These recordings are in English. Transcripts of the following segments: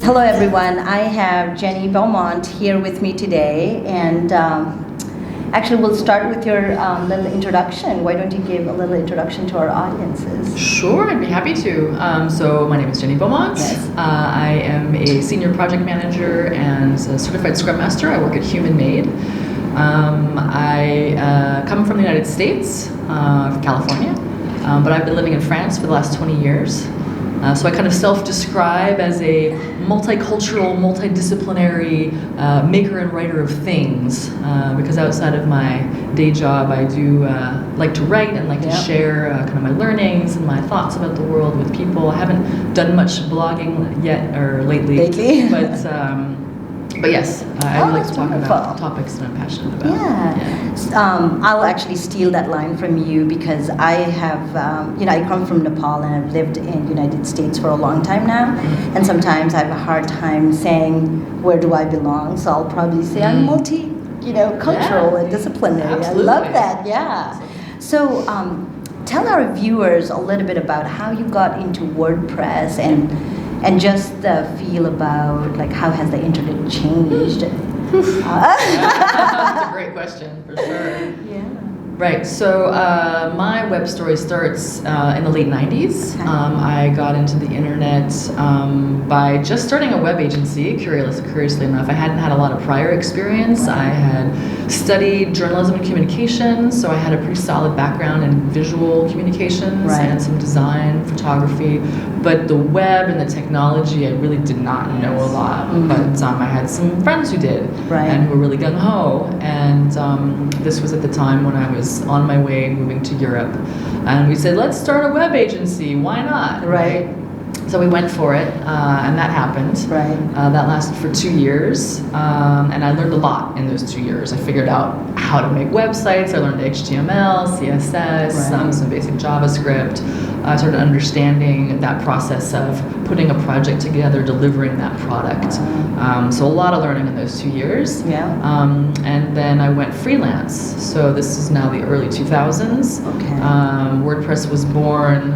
Hello everyone, I have Jenny Beaumont here with me today, and actually we'll start with your little introduction. Why don't you give a little introduction to our audiences? Sure, I'd be happy to. So my name is Jenny Beaumont. Yes. I am a senior project manager and a certified Scrum Master. I work at Human Made. I come from the United States, from California, but I've been living in France for the last 20 years. So I kind of self-describe as a multicultural, multidisciplinary maker and writer of things, because outside of my day job I do like to write and like to share kind of my learnings and my thoughts about the world with people. I haven't done much blogging yet or lately? But yes, I like to talk about topics that I'm passionate about. Yeah. I'll actually steal that line from you because I have, I come from Nepal and I've lived in the United States for a long time now. Mm-hmm. And sometimes I have a hard time saying, where do I belong? So I'll probably say I'm cultural and disciplinary. Absolutely. I love that, yeah. So tell our viewers a little bit about how you got into WordPress and just the feel about like how has the internet changed? That's a great question for sure. Yeah. Right. So my web story starts in the late 90s. I got into the internet by just starting a web agency. Curiously enough, I hadn't had a lot of prior experience. I had studied journalism and communications, so I had a pretty solid background in visual communications and some design, photography. But the web and the technology, I really did not know a lot. Mm-hmm. But I had some friends who did, and who were really gung-ho. And this was at the time when I was on my way moving to Europe. And we said, let's start a web agency. Why not? Right. So we went for it, and that happened. Right. That lasted for 2 years, and I learned a lot in those 2 years. I figured out how to make websites. I learned HTML, CSS, some basic JavaScript. I started understanding that process of putting a project together, delivering that product. So a lot of learning in those 2 years. Yeah. And then I went freelance. So this is now the early 2000s. Okay. WordPress was born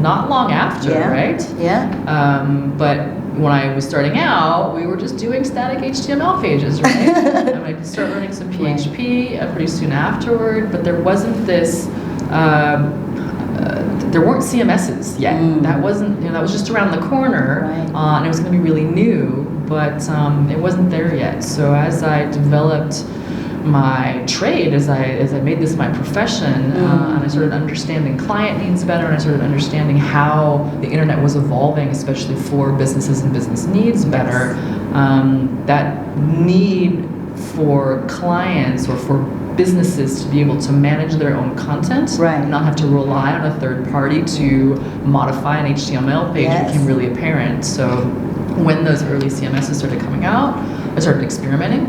not long after, right? Yeah. But when I was starting out, we were just doing static HTML pages, right? And I started learning some PHP pretty soon afterward, but there wasn't this, there weren't CMSs yet. That wasn't, that was just around the corner, and it was going to be really new, but it wasn't there yet. So as I developed my trade, as I made this my profession, and I started understanding client needs better, and I started understanding how the internet was evolving, especially for businesses and business needs better, that need for clients or for businesses to be able to manage their own content, and not have to rely on a third party to modify an HTML page became really apparent. So when those early CMSs started coming out, I started experimenting.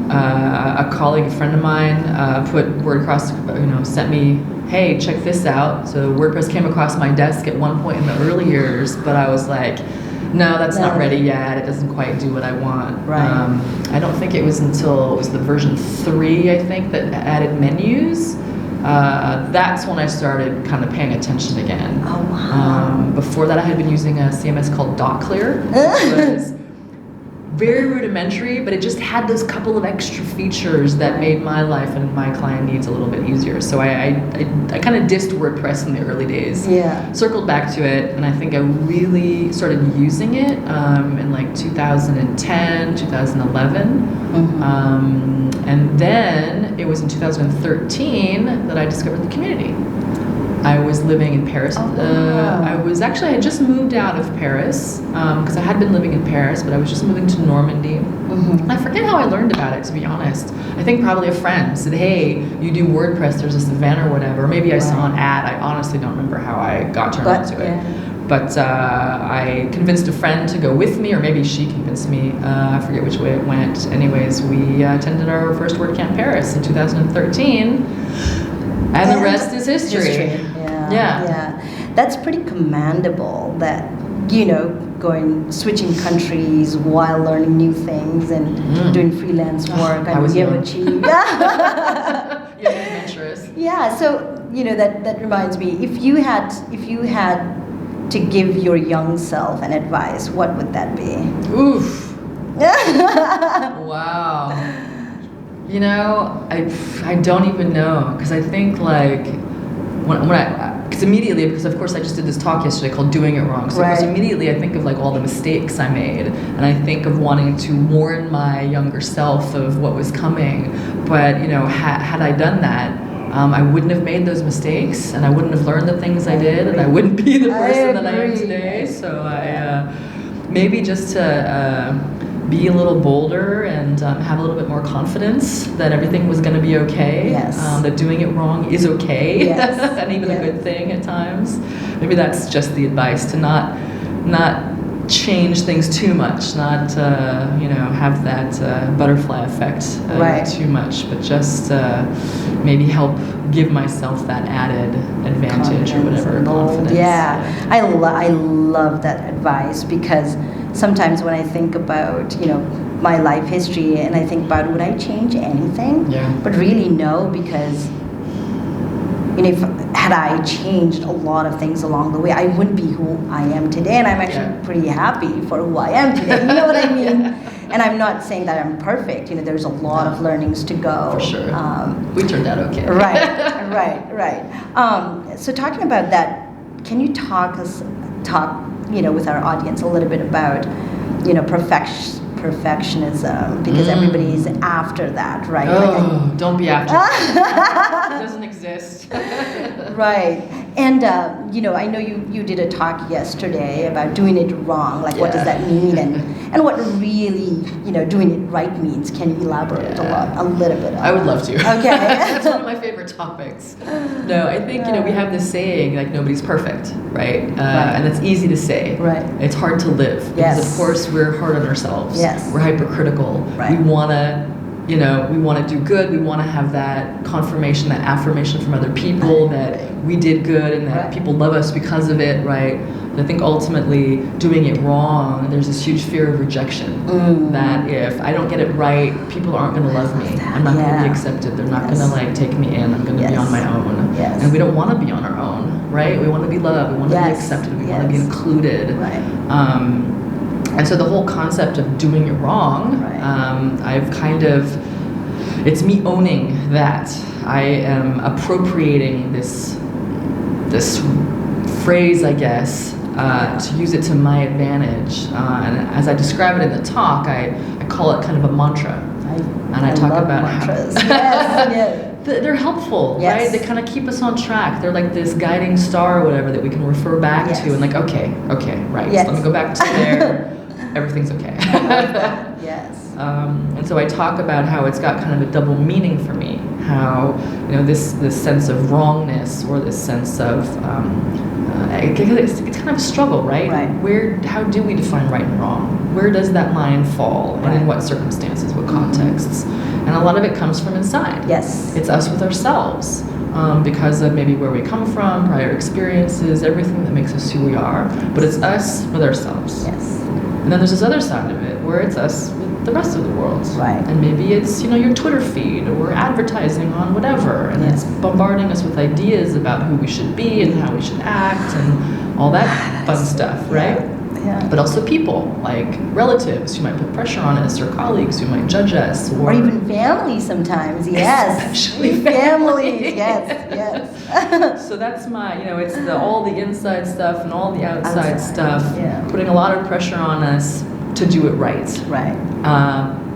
A colleague, a friend of mine, put word across, sent me, hey, check this out. So WordPress came across my desk at one point in the early years, but I was like, no, that's not ready yet. It doesn't quite do what I want. I don't think it was until it was the version 3, I think, that added menus. That's when I started kind of paying attention again. Oh, wow. Before that, I had been using a CMS called DotClear, which was very rudimentary, but it just had those couple of extra features that made my life and my client needs a little bit easier. So I kind of dissed WordPress in the early days. Yeah. Circled back to it, and I think I really started using it in like 2010, 2011. And then it was in 2013 that I discovered the community. I was living in Paris. I had just moved out of Paris because I had been living in Paris, but I was just moving to Normandy. I forget how I learned about it, to be honest. I think probably a friend said, hey, you do WordPress, there's this event or whatever. Or maybe I saw an ad. I honestly don't remember how I got turned on to it. But I convinced a friend to go with me, or maybe she convinced me. I forget which way it went. Anyways, we attended our first WordCamp Paris in 2013. And the rest is history. Yeah. That's pretty commendable that, switching countries while learning new things and doing freelance work. I was young. achieved. You're adventurous. Yeah, so, that reminds me, if you had to give your young self an advice, what would that be? Oof. Wow. You know, I don't even know, because I think like because immediately, because of course I just did this talk yesterday called Doing It Wrong. So of course immediately I think of like all the mistakes I made, and I think of wanting to warn my younger self of what was coming. But you know, had I done that, I wouldn't have made those mistakes, and I wouldn't have learned the things I did, and I wouldn't be the person that I am today. So I maybe just to be a little bolder and have a little bit more confidence that everything was going to be okay. Yes. That doing it wrong is okay, yes. and even a good thing at times. Maybe that's just the advice, to not change things too much, not you know, have that butterfly effect too much, but just maybe help give myself that added advantage or whatever, confidence. Yeah, I love that advice, because sometimes when I think about, you know, my life history and I think about, would I change anything? Yeah. But really no, because you know, had I changed a lot of things along the way, I wouldn't be who I am today, and I'm actually pretty happy for who I am today. You know what I mean? And I'm not saying that I'm perfect. You know, there's a lot of learnings to go. For sure. We turned out okay. Right. So talking about that, can you talk you know, with our audience a little bit about, you know, perfectionism, because everybody's after that, right? Oh, don't be after that. It doesn't exist. Right. And, you know, I know you did a talk yesterday about doing it wrong, like what does that mean, and what really, you know, doing it right means. Can you elaborate a little bit on I would love to. Okay. That's one of my favorite topics. No, I think, you know, we have this saying, like, nobody's perfect, right? And it's easy to say. Right. It's hard to live. Because, of course, we're hard on ourselves. Yes. We're hypercritical. Right. We want to, you know, we want to do good. We want to have that confirmation, that affirmation from other people that we did good and that people love us because of it, right? And I think ultimately doing it wrong, there's this huge fear of rejection. That if I don't get it right, people aren't going to love me. I'm not going to be accepted. They're not going to like take me in. I'm going to be on my own. And we don't want to be on our own, right? We want to be loved. We want to be accepted. We want to be included. And so the whole concept of doing it wrong, I've kind of, it's me owning that. I am appropriating this phrase, I guess, to use it to my advantage. And as I describe it in the talk, I call it kind of a mantra. And I talk about mantras. They're helpful, right? They kind of keep us on track. They're like this guiding star or whatever that we can refer back to, and like, okay, right. So let me go back to there. Everything's okay. And so I talk about how it's got kind of a double meaning for me. How, you know, this sense of wrongness, or this sense of it's kind of a struggle, right? How do we define right and wrong? Where does that line fall, and in what circumstances, what contexts? And a lot of it comes from inside. It's us with ourselves. Because of maybe where we come from, prior experiences, everything that makes us who we are. But it's us with ourselves. And then there's this other side of it, where it's us with the rest of the world. And maybe it's, you know, your Twitter feed, or advertising on whatever, and it's bombarding us with ideas about who we should be and how we should act and all that fun stuff, right? But also people, like relatives who might put pressure on us, or colleagues who might judge us, or even family sometimes. Especially family. So that's my, you know, it's all the inside stuff and all the outside stuff, putting a lot of pressure on us to do it right.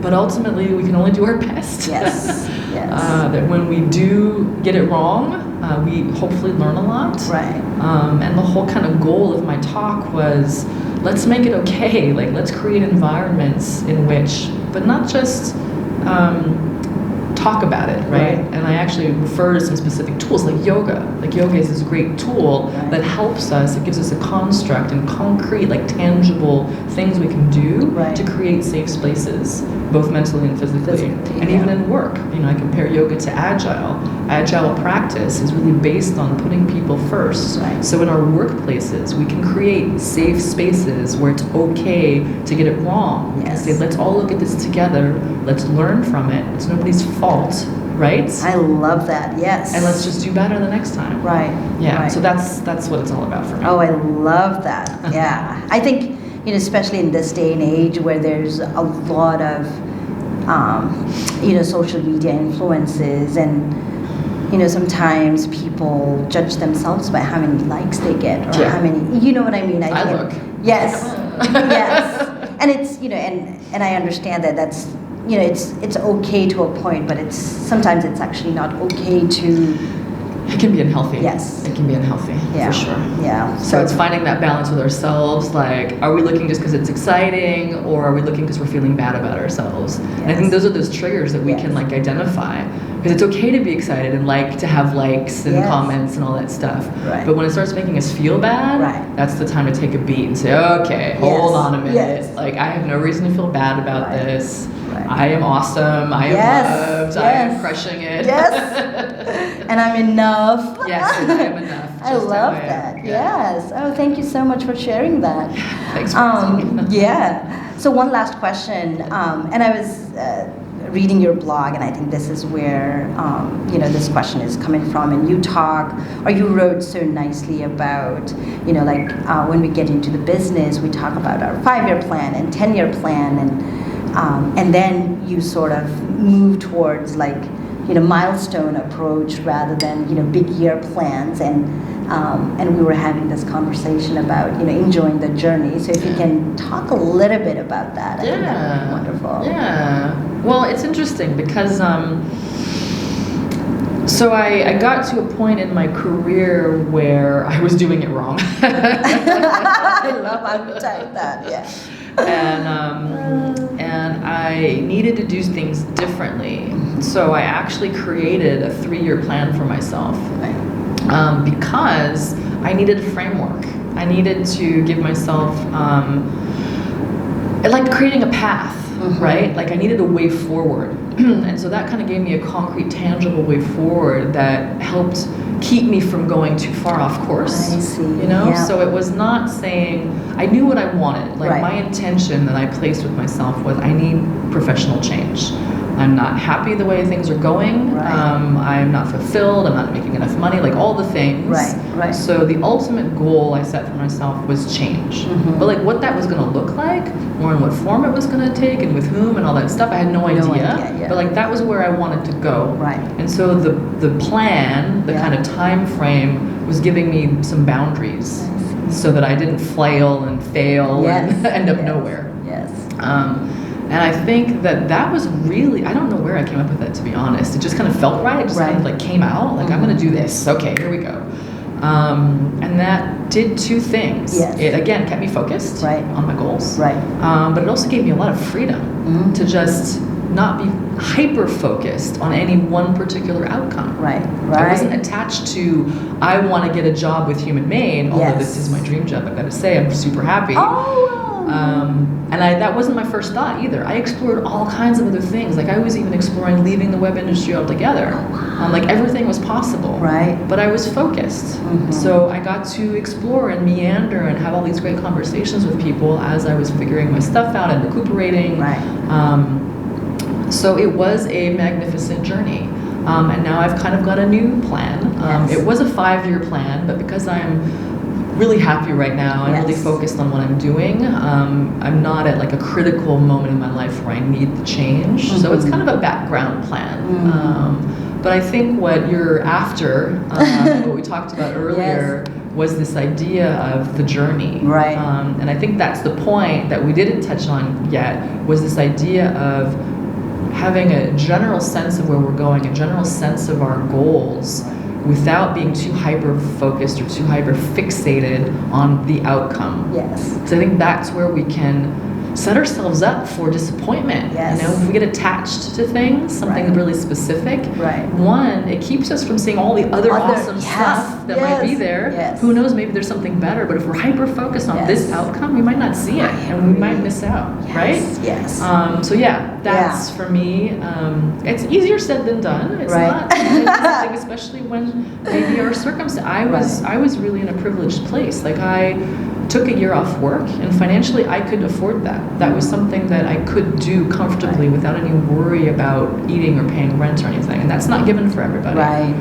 But ultimately, we can only do our best. That when we do get it wrong, we hopefully learn a lot. And the whole kind of goal of my talk was, let's make it okay. Like, let's create environments in which, but not just talk about it, right? And I actually refer to some specific tools like yoga. Like, yoga is this great tool that helps us. It gives us a construct and concrete, like tangible things we can do to create safe spaces, both mentally and physically. And even in work, you know, I compare yoga to agile. Agile practice is really based on putting people first. So in our workplaces, we can create safe spaces where it's okay to get it wrong. We can say, let's all look at this together. Let's learn from it. It's nobody's fault. right? I love that. Yes. And let's just do better the next time. Right. Yeah. Right. So that's what it's all about for me. Oh, I love that. Yeah. I think, especially in this day and age where there's a lot of, social media influences, and, sometimes people judge themselves by how many likes they get, or how many, you know what I mean? I look. Yes. Yes. And it's, and I understand that that's, it's okay to a point, but sometimes it's actually not okay to. It can be unhealthy. Yes. It can be unhealthy, yeah. for sure. Yeah. So it's finding that balance with ourselves, like, are we looking just because it's exciting, or are we looking because we're feeling bad about ourselves? Yes. And I think those are those triggers that we can, like, identify. Because it's okay to be excited and like to have likes and comments and all that stuff. Right. But when it starts making us feel bad, that's the time to take a beat and say, okay, hold on a minute. Yes. Like, I have no reason to feel bad about this. Right. I am awesome. I am loved. I am crushing it. Yes. And I'm enough. Yes, and I am enough. I love that. Yeah. Yes. Oh, thank you so much for sharing that. Thanks for asking. Yeah. So one last question. And I was reading your blog, and I think this is where this question is coming from. And you wrote so nicely about when we get into the business, we talk about our 5-year plan and 10-year plan, and then you sort of move towards milestone approach rather than big year plans, and we were having this conversation about enjoying the journey. So if you can talk a little bit about that, I think that would be wonderful. Yeah. Well, it's interesting because so I got to a point in my career where I was doing it wrong. I would type that. Yeah. And I needed to do things differently. So I actually created a 3-year plan for myself, because I needed a framework. I needed to give myself, like creating a path, right? Like I needed a way forward. And so that kind of gave me a concrete, tangible way forward that helped keep me from going too far off course. I see. Yeah. So it was not saying, I knew what I wanted. Like my intention that I placed with myself was, I need professional change. I'm not happy the way things are going. I'm not fulfilled. I'm not making enough money. Like all the things. Right. So the ultimate goal I set for myself was change. But like what that was going to look like, or in what form it was going to take, and with whom, and all that stuff, I had no idea. But like that was where I wanted to go. Right. And so the plan, the kind of time frame, was giving me some boundaries, so that I didn't flail and fail and end up nowhere. Yes. And I think that was really, I don't know where I came up with that, to be honest. It just kind of felt right. It just kind of like came out, like I'm going to do this. Okay, here we go. And that did 2 things. Yes. It, again, kept me focused on my goals. Right. But it also gave me a lot of freedom to just not be hyper-focused on any one particular outcome. Right. I wasn't attached to, I want to get a job with Human Made, although this is my dream job, I've got to say, I'm super happy. And that wasn't my first thought either. I explored all kinds of other things. Like I was even exploring leaving the web industry altogether. Like everything was possible. Right. But I was focused. So I got to explore and meander and have all these great conversations with people as I was figuring my stuff out and recuperating. So it was a magnificent journey. And now I've kind of got a new plan. It was a 5-year plan, but because I'm really happy right now and really focused on what I'm doing, I'm not at like a critical moment in my life where I need the change. So it's kind of a background plan. But I think what you're after, what we talked about earlier, was this idea of the journey. And I think that's the point that we didn't touch on yet, was this idea of having a general sense of where we're going, a general sense of our goals, without being too hyper-focused or too hyper-fixated on the outcome. So I think that's where we can set ourselves up for disappointment. If we get attached to things, something really specific, one, it keeps us from seeing all the other awesome stuff that might be there. Who knows, maybe there's something better, but if we're hyper-focused on this outcome, we might not see it, and we might miss out, right? So yeah, that's for me, it's easier said than done. It's not something, especially when maybe our circumstance, I was really in a privileged place. Like took a year off work, and financially I could afford that. That was something that I could do comfortably without any worry about eating or paying rent or anything, and that's not given for everybody.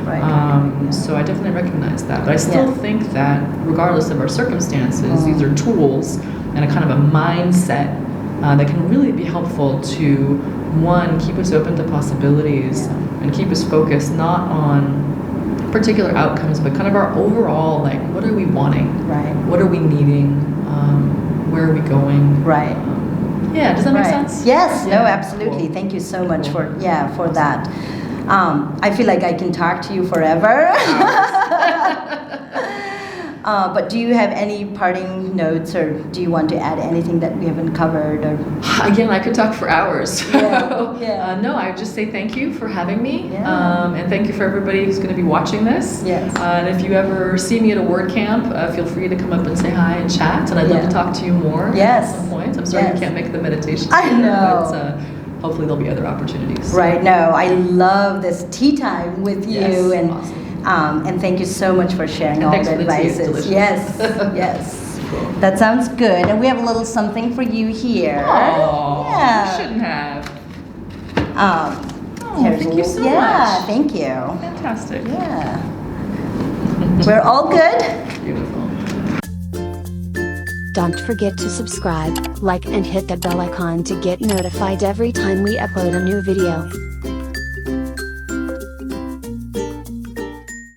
So I definitely recognize that, but I still think that regardless of our circumstances, these are tools and a kind of a mindset that can really be helpful to, one, keep us open to possibilities and keep us focused not on particular outcomes, but kind of our overall, like, what are we wanting? What are we needing? Where are we going? Does that make sense? Yes, no, absolutely. Thank you so much for that. I feel like I can talk to you forever. But do you have any parting notes, or do you want to add anything that we haven't covered? Or again, I could talk for hours. No, I would just say thank you for having me, and thank you for everybody who's going to be watching this. And if you ever see me at a WordCamp, feel free to come up and say hi and chat, and I'd love to talk to you more at some point. I'm sorry you can't make the meditation. I know. But hopefully there'll be other opportunities. No, I love this tea time with you, and awesome. And thank you so much for sharing all the advices. Yes. Cool. That sounds good. And we have a little something for you here. Oh, you shouldn't have. Thank you so much. Thank you. Fantastic. We're all good? Beautiful. Don't forget to subscribe, like and hit the bell icon to get notified every time we upload a new video.